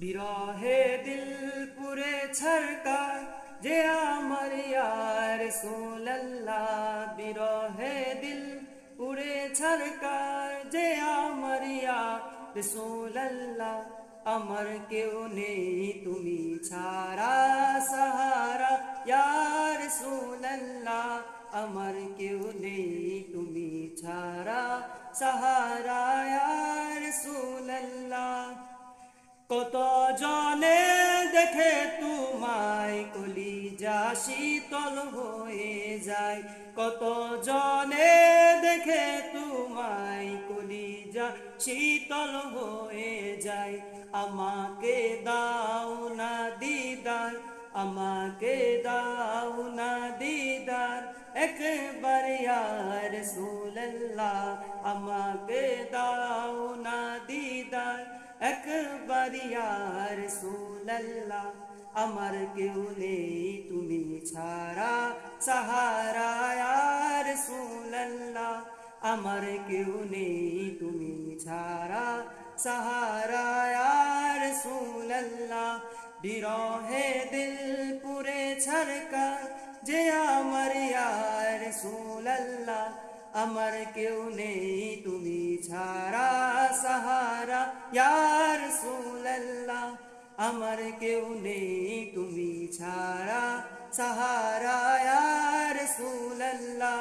বিরহে দিল পুরে ছরকার যে আমার ইয়া রাসূলুল্লাহ বিরহে দিল পুরে ছরকার যে আমার ইয়া রাসূলুল্লাহ আমার কেউ নেই তুমি ছাড়া সাহারা ইয়া রাসূলুল্লাহ আমার কেউ নেই তুমি ছাড়া সাহারা ইয়া রাসূলুল্লাহ কত জনে দেখে তোমায় কলিজা শীতল হয়ে যায় কত জনে দেখে তোমায় কলিজা শীতল হয়ে যায় আমাকে দাও না দিদার আমাকে দাও না দিদার একবার ইয়া রাসূলুল্লাহ আমাকে দাও না দিদার একবার ইয়া রাসূলুল্লাহ আমার কেউ নেই তুমি ছাড়া সাহারা ইয়া রাসূলুল্লাহ আমার কেউ নেই তুমি ছাড়া সাহারা ইয়া রাসূলুল্লাহ বিরহে দিল পুরে ছরকার যে আমার ইয়া রাসূলুল্লাহ আমার কেউ নেই তুমি ছাড়া সাহারা ইয়া রাসূলুল্লাহ আমার কেউ নেই তুমি ছাড়া সাহারা ইয়া রাসূলুল্লাহ